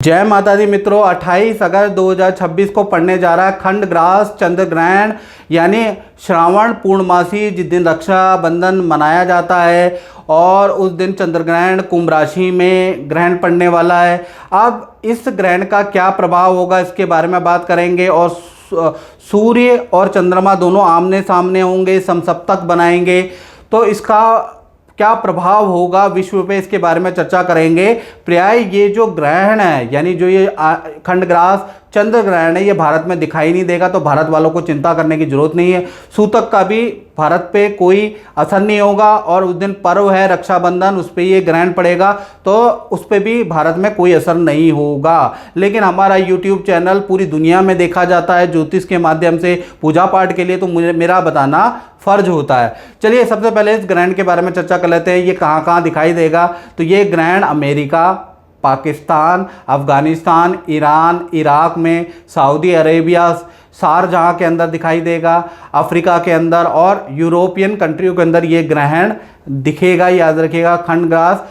जय माता दी मित्रों, 28 अगस्त 2026 को पड़ने जा रहा है खंडग्रास चंद्र ग्रहण यानी श्रावण पूर्णमासी, जिस दिन रक्षाबंधन मनाया जाता है और उस दिन चंद्र ग्रहण कुंभ राशि में ग्रहण पड़ने वाला है। अब इस ग्रहण का क्या प्रभाव होगा इसके बारे में बात करेंगे और सूर्य और चंद्रमा दोनों आमने सामने होंगे, समसप्तक बनाएंगे, तो इसका क्या प्रभाव होगा विश्व पे इसके बारे में चर्चा करेंगे। प्राय ये जो ग्रहण है यानी जो ये खंडग्रास चंद्र ग्रहण है, ये भारत में दिखाई नहीं देगा, तो भारत वालों को चिंता करने की जरूरत नहीं है। सूतक का भी भारत पे कोई असर नहीं होगा और उस दिन पर्व है रक्षाबंधन, उस पर ये ग्रहण पड़ेगा तो उस पर भी भारत में कोई असर नहीं होगा। लेकिन हमारा यूट्यूब चैनल पूरी दुनिया में देखा जाता है ज्योतिष के माध्यम से, पूजा पाठ के लिए, तो मुझे मेरा बताना फर्ज होता है। चलिए सबसे पहले इस ग्रहण के बारे में चर्चा कर लेते हैं। ये कहाँ कहाँ दिखाई देगा, तो ये ग्रहण America, Pakistan, Afghanistan, Iran, Iraq में, सऊदी अरेबिया, शारजहाँ के अंदर दिखाई देगा, अफ्रीका के अंदर और यूरोपियन कंट्रियों के अंदर ये ग्रहण दिखेगा। याद रखिएगा, खंडग्रास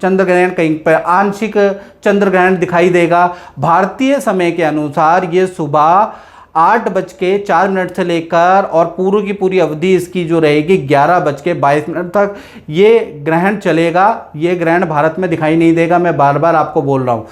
चंद्र ग्रहण कहीं पर आंशिक चंद्र ग्रहण दिखाई देगा। भारतीय समय के अनुसार ये सुबह 8:04 से लेकर और पूरी की पूरी अवधि इसकी जो रहेगी 11:22 तक ये ग्रहण चलेगा। ये ग्रहण भारत में दिखाई नहीं देगा, मैं बार बार आपको बोल रहा हूँ।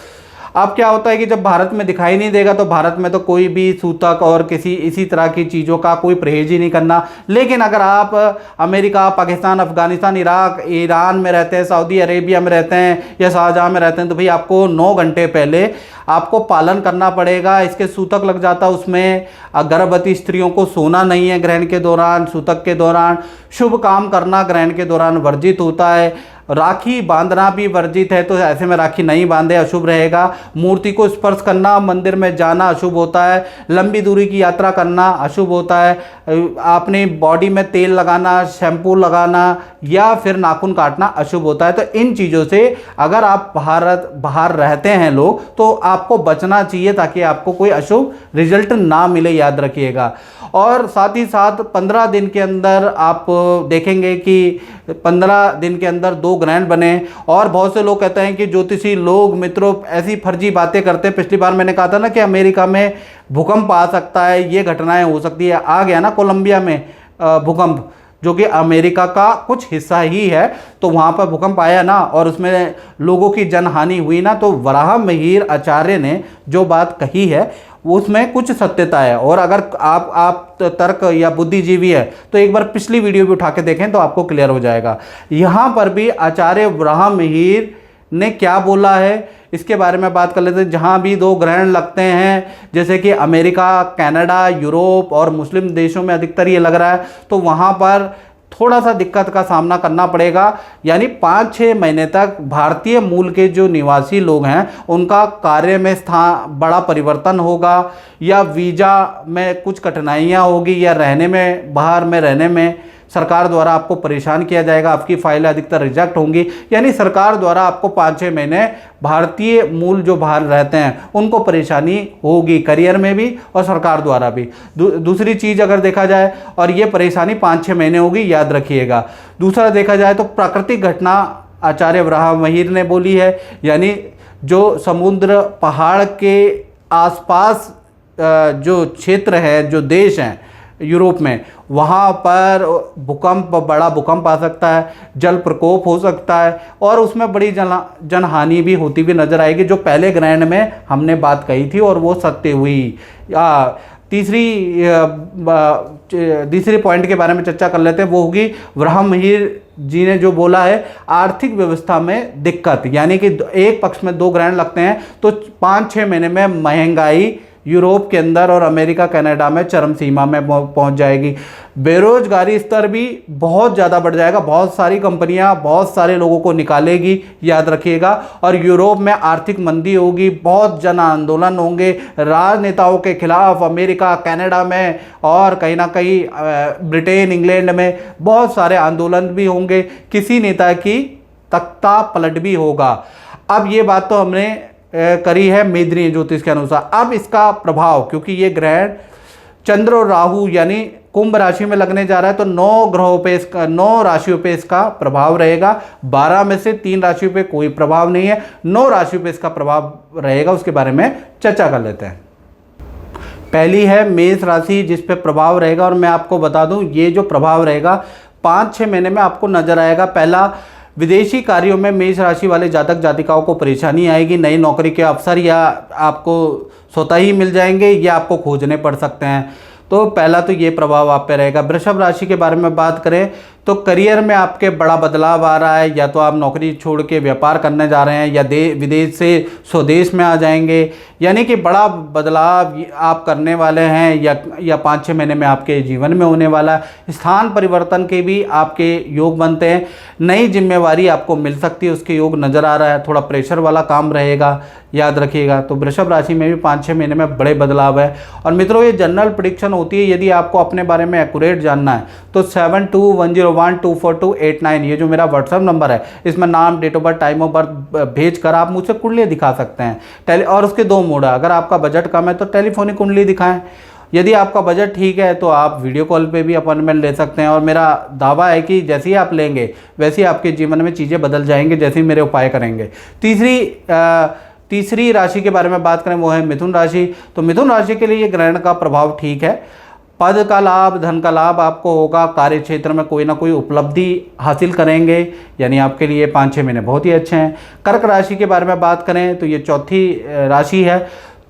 अब क्या होता है कि जब भारत में दिखाई नहीं देगा तो भारत में तो कोई भी सूतक और किसी इसी तरह की चीज़ों का कोई परहेज ही नहीं करना। लेकिन अगर आप America, Pakistan, Afghanistan, Iraq, Iran में रहते हैं, सऊदी अरेबिया में रहते हैं या शारजाह में रहते हैं, तो भाई आपको 9 घंटे पहले आपको पालन करना पड़ेगा। इसके सूतक लग जाता है, उसमें गर्भवती स्त्रियों को सोना नहीं है ग्रहण के दौरान, सूतक के दौरान। शुभ काम करना ग्रहण के दौरान वर्जित होता है। राखी बांधना भी वर्जित है, तो ऐसे में राखी नहीं बांधे, अशुभ रहेगा। मूर्ति को स्पर्श करना, मंदिर में जाना अशुभ होता है। लंबी दूरी की यात्रा करना अशुभ होता है। अपनी बॉडी में तेल लगाना, शैम्पू लगाना या फिर नाखून काटना अशुभ होता है। तो इन चीज़ों से अगर आप बाहर रहते हैं लोग, तो आपको बचना चाहिए ताकि आपको कोई अशुभ रिजल्ट ना मिले, याद रखिएगा। और साथ ही साथ 15 दिन के अंदर आप देखेंगे कि 15 दिन के अंदर 2 ग्रहण बने। और बहुत से लोग कहते हैं कि ज्योतिषी लोग मित्रों ऐसी फर्जी बातें करते हैं। पिछली बार मैंने कहा था ना कि अमेरिका में भूकंप आ सकता है, ये घटनाएं हो सकती है। आ गया ना कोलंबिया में भूकंप, जो कि अमेरिका का कुछ हिस्सा ही है, तो वहाँ पर भूकंप आया ना और उसमें लोगों की जनहानि हुई ना। तो वराह मिहिर आचार्य ने जो बात कही है उसमें कुछ सत्यता है। और अगर आप तर्क या बुद्धिजीवी है तो एक बार पिछली वीडियो भी उठा के देखें तो आपको क्लियर हो जाएगा। यहाँ पर भी आचार्य वराह मिहिर ने क्या बोला है इसके बारे में बात कर लेते हैं। जहाँ भी 2 ग्रहण लगते हैं, जैसे कि अमेरिका, कनाडा, यूरोप और मुस्लिम देशों में अधिकतर ये लग रहा है, तो वहाँ पर थोड़ा सा दिक्कत का सामना करना पड़ेगा। यानी 5-6 महीने तक भारतीय मूल के जो निवासी लोग हैं उनका कार्य में बड़ा परिवर्तन होगा, या वीज़ा में कुछ कठिनाइयाँ होगी, या रहने में, बाहर में रहने में सरकार द्वारा आपको परेशान किया जाएगा, आपकी फाइलें अधिकतर रिजेक्ट होंगी। यानी सरकार द्वारा आपको 5-6 महीने भारतीय मूल जो बाहर रहते हैं उनको परेशानी होगी, करियर में भी और सरकार द्वारा भी। दूसरी चीज़ अगर देखा जाए, और ये परेशानी 5-6 महीने होगी, याद रखिएगा। दूसरा देखा जाए तो प्राकृतिक घटना आचार्य वराह मिहिर ने बोली है, यानी जो समुद्र पहाड़ के आसपास जो क्षेत्र है, जो देश हैं यूरोप में, वहाँ पर बड़ा भूकंप आ सकता है, जल प्रकोप हो सकता है और उसमें बड़ी जनहानि भी होती हुई नजर आएगी, जो पहले ग्रहण में हमने बात कही थी और वो सत्य हुई। तीसरी पॉइंट के बारे में चर्चा कर लेते हैं, वो होगी वराह मिहिर जी ने जो बोला है आर्थिक व्यवस्था में दिक्कत। यानी कि एक पक्ष में 2 ग्रहण लगते हैं तो 5-6 महीने में महंगाई यूरोप के अंदर और अमेरिका, कनाडा में चरम सीमा में पहुंच जाएगी। बेरोजगारी स्तर भी बहुत ज़्यादा बढ़ जाएगा, बहुत सारी कंपनियां बहुत सारे लोगों को निकालेगी, याद रखिएगा। और यूरोप में आर्थिक मंदी होगी, बहुत जन आंदोलन होंगे राजनेताओं के खिलाफ, अमेरिका, कनाडा में और कहीं ना कहीं ब्रिटेन, इंग्लैंड में बहुत सारे आंदोलन भी होंगे, किसी नेता की तख्ता पलट भी होगा। अब ये बात तो हमने करी है मेदनीय ज्योतिष के अनुसार। अब इसका प्रभाव, क्योंकि ये ग्रहण चंद्र और राहु यानी कुंभ राशि में लगने जा रहा है तो 9 राशियों पे इसका प्रभाव रहेगा। 12 में से 3 राशियों पे कोई प्रभाव नहीं है, 9 राशियों पे इसका प्रभाव रहेगा। उसके बारे में चर्चा कर लेते हैं। पहली है मेष राशि, जिस पे प्रभाव रहेगा, और मैं आपको बता दूं ये जो प्रभाव रहेगा 5-6 महीने में आपको नजर आएगा। पहला, विदेशी कार्यों में मेष राशि वाले जातक जातिकाओं को परेशानी आएगी। नई नौकरी के अवसर या आपको स्वतः ही मिल जाएंगे या आपको खोजने पड़ सकते हैं। तो पहला तो ये प्रभाव आप पे रहेगा। वृषभ राशि के बारे में बात करें तो करियर में आपके बड़ा बदलाव आ रहा है, या तो आप नौकरी छोड़ के व्यापार करने जा रहे हैं या विदेश से स्वदेश में आ जाएंगे, यानी कि बड़ा बदलाव आप करने वाले हैं या 5-6 महीने में आपके जीवन में होने वाला है। स्थान परिवर्तन के भी आपके योग बनते हैं। नई जिम्मेवारी आपको मिल सकती है, उसके योग नज़र आ रहा है। थोड़ा प्रेशर वाला काम रहेगा, याद रखिएगा। तो वृषभ राशि में भी 5-6 महीने में बड़े बदलाव है। और मित्रों, ये जनरल प्रेडिक्शन होती है। यदि आपको अपने बारे में एक्यूरेट जानना है तो 7210124289 ये जो मेरा व्हाट्सएप नंबर है, इसमें नाम, date of birth, time of birth भेज कर आप मुझसे कुंडली दिखा सकते हैं। और उसके 2 मोड है। अगर आपका बजट कम है तो टेलीफोनिक कुंडली दिखाएं। यदि आपका बजट ठीक है तो आप वीडियो कॉल पे भी अपॉइंटमेंट ले सकते हैं। और मेरा दावा है कि जैसे ही आप लेंगे वैसे ही आपके जीवन में चीज़ें बदल जाएंगे, जैसे ही मेरे उपाय करेंगे। तीसरी राशि के बारे में बात करें, वो है मिथुन राशि। तो मिथुन राशि के लिए ग्रहण का प्रभाव ठीक है। पद का लाभ, धन का लाभ आपको होगा। कार्य क्षेत्र में कोई ना कोई उपलब्धि हासिल करेंगे, यानी आपके लिए 5-6 महीने बहुत ही अच्छे हैं। कर्क राशि के बारे में बात करें तो ये चौथी राशि है।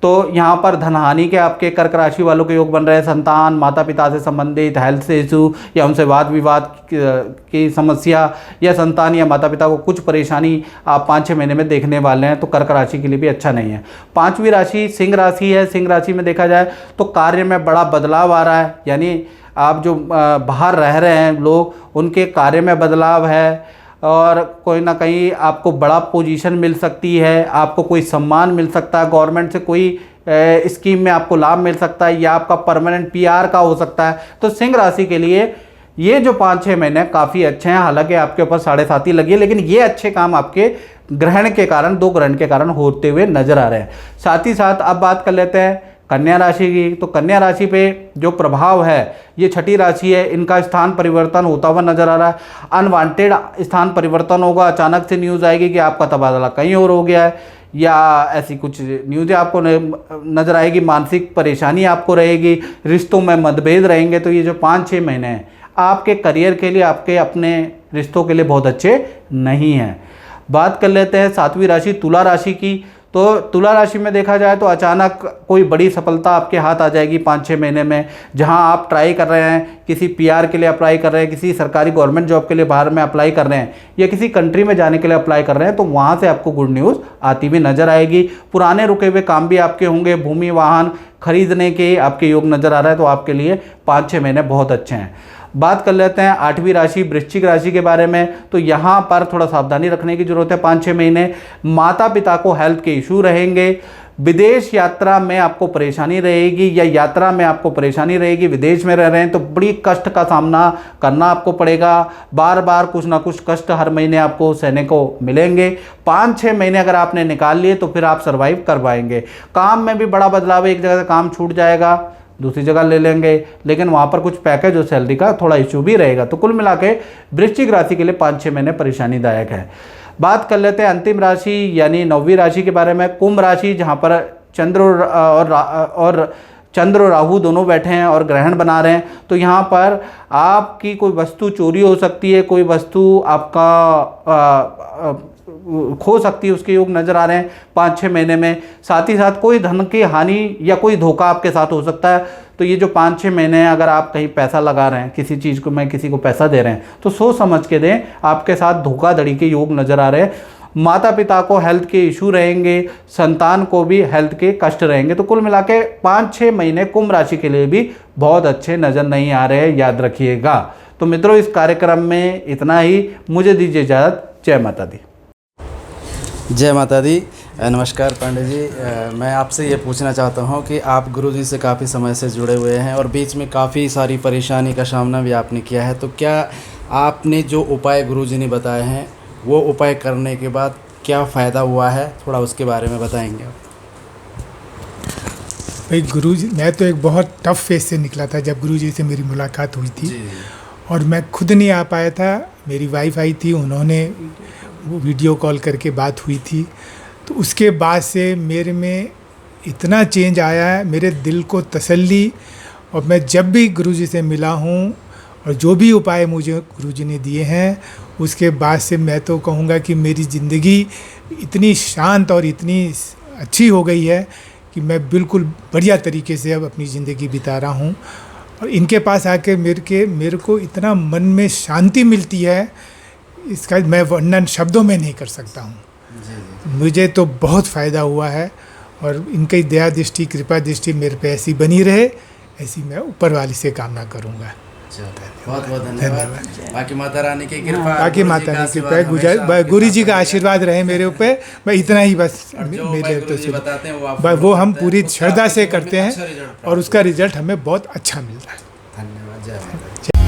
तो यहाँ पर धनहानि के आपके कर्क राशि वालों के योग बन रहे हैं। संतान, माता पिता से संबंधित हेल्थ से इशू या उनसे वाद विवाद की समस्या, या संतान या माता पिता को कुछ परेशानी आप 5-6 महीने में देखने वाले हैं। तो कर्क राशि के लिए भी अच्छा नहीं है। 5वीं राशि सिंह राशि है। सिंह राशि में देखा जाए तो कार्य में बड़ा बदलाव आ रहा है, यानी आप जो बाहर रह रहे हैं लोग, उनके कार्य में बदलाव है। और कोई ना कहीं आपको बड़ा पोजीशन मिल सकती है, आपको कोई सम्मान मिल सकता है, गवर्नमेंट से कोई स्कीम में आपको लाभ मिल सकता है, या आपका परमानेंट पीआर का हो सकता है। तो सिंह राशि के लिए ये जो 5-6 महीने काफ़ी अच्छे हैं। हालांकि आपके ऊपर 7.5 लगी है, लेकिन ये अच्छे काम आपके ग्रहण के कारण, 2 ग्रहण के कारण होते हुए नजर आ रहे हैं। साथ ही साथ अब बात कर लेते हैं कन्या राशि की। तो कन्या राशि पे जो प्रभाव है, ये छठी राशि है, इनका स्थान परिवर्तन होता हुआ नजर आ रहा है। अनवांटेड स्थान परिवर्तन होगा। अचानक से न्यूज़ आएगी कि आपका तबादला कहीं और हो गया है, या ऐसी कुछ न्यूज़ें आपको नजर आएगी। मानसिक परेशानी आपको रहेगी, रिश्तों में मतभेद रहेंगे। तो ये जो 5-6 महीने हैं आपके करियर के लिए, आपके अपने रिश्तों के लिए बहुत अच्छे नहीं हैं। बात कर लेते हैं 7वीं राशि तुला राशि की। तो तुला राशि में देखा जाए तो अचानक कोई बड़ी सफलता आपके हाथ आ जाएगी 5-6 महीने में। जहां आप ट्राई कर रहे हैं, किसी पीआर के लिए अप्लाई कर रहे हैं, किसी सरकारी गवर्नमेंट जॉब के लिए बाहर में अप्लाई कर रहे हैं, या किसी कंट्री में जाने के लिए अप्लाई कर रहे हैं, तो वहां से आपको गुड न्यूज़ आती हुई नजर आएगी। पुराने रुके हुए काम भी आपके होंगे। भूमि वाहन खरीदने के आपके योग नजर आ रहा है। तो आपके लिए 5-6 महीने बहुत अच्छे हैं। बात कर लेते हैं 8वीं राशि वृश्चिक राशि के बारे में। तो यहाँ पर थोड़ा सावधानी रखने की जरूरत है। 5-6 महीने माता पिता को हेल्थ के इशू रहेंगे। विदेश यात्रा में आपको परेशानी रहेगी, या यात्रा में आपको परेशानी रहेगी। विदेश में रह रहे हैं तो बड़ी कष्ट का सामना करना आपको पड़ेगा। बार बार कुछ ना कुछ कष्ट हर महीने आपको सहने को मिलेंगे। 5-6 महीने अगर आपने निकाल लिए तो फिर आप सर्वाइव कर पाएंगे। काम में भी बड़ा बदलाव है। एक जगह से काम छूट जाएगा, दूसरी जगह ले लेंगे, लेकिन वहाँ पर कुछ पैकेज और सैलरी का थोड़ा इशू भी रहेगा। तो कुल मिला के वृश्चिक राशि के लिए 5-6 महीने परेशानीदायक है। बात कर लेते हैं अंतिम राशि यानी 9वीं राशि के बारे में, कुंभ राशि, जहाँ पर चंद्र और राहु दोनों बैठे हैं और ग्रहण बना रहे हैं। तो यहाँ पर आपकी कोई वस्तु चोरी हो सकती है, कोई वस्तु आपका खो सकती है, उसके योग नजर आ रहे हैं 5-6 महीने में। साथ ही साथ कोई धन की हानि या कोई धोखा आपके साथ हो सकता है। तो ये जो 5-6 महीने हैं, अगर आप कहीं पैसा लगा रहे हैं, किसी चीज़ को, मैं किसी को पैसा दे रहे हैं, तो सोच समझ के दें। आपके साथ धोखाधड़ी के योग नजर आ रहे हैं। माता पिता को हेल्थ के इशू रहेंगे, संतान को भी हेल्थ के कष्ट रहेंगे। तो कुल मिला के 5-6 महीने कुंभ राशि के लिए भी बहुत अच्छे नज़र नहीं आ रहे हैं, याद रखिएगा। तो मित्रों, इस कार्यक्रम में इतना ही। मुझे दीजिए इजाज़त। जय माता दी। जय माता दी। नमस्कार पांडे जी, मैं आपसे ये पूछना चाहता हूँ कि आप गुरुजी से काफ़ी समय से जुड़े हुए हैं और बीच में काफ़ी सारी परेशानी का सामना भी आपने किया है। तो क्या आपने जो उपाय गुरुजी ने बताए हैं, वो उपाय करने के बाद क्या फ़ायदा हुआ है, थोड़ा उसके बारे में बताएंगे आप? भाई गुरुजी, मैं तो एक बहुत टफ फेज से निकला था जब गुरुजी से मेरी मुलाकात हुई थी। जी और मैं खुद नहीं आ पाया था, मेरी वाइफ आई थी, उन्होंने वो वीडियो कॉल करके बात हुई थी। तो उसके बाद से मेरे में इतना चेंज आया है, मेरे दिल को तसल्ली। और मैं जब भी गुरुजी से मिला हूँ और जो भी उपाय मुझे गुरुजी ने दिए हैं, उसके बाद से मैं तो कहूँगा कि मेरी ज़िंदगी इतनी शांत और इतनी अच्छी हो गई है कि मैं बिल्कुल बढ़िया तरीके से अब अपनी ज़िंदगी बिता रहा हूँ। और इनके पास आके मेरे को इतना मन में शांति मिलती है, इसका मैं वर्णन शब्दों में नहीं कर सकता हूँ। मुझे तो बहुत फ़ायदा हुआ है और इनकी दया दृष्टि, कृपा दृष्टि मेरे पे ऐसी बनी रहे, ऐसी मैं ऊपर वाली से कामना करूँगा। बहुत बहुत धन्यवाद। बाकी माता रानी की कृपा, बाकी माता रानी की कृपा, गुरु जी का आशीर्वाद रहे मेरे ऊपर। मैं इतना ही बस मेरे तो बताते हैं वो हम पूरी श्रद्धा से करते हैं और उसका रिजल्ट हमें बहुत अच्छा मिल रहा है। धन्यवाद। जय माता दी।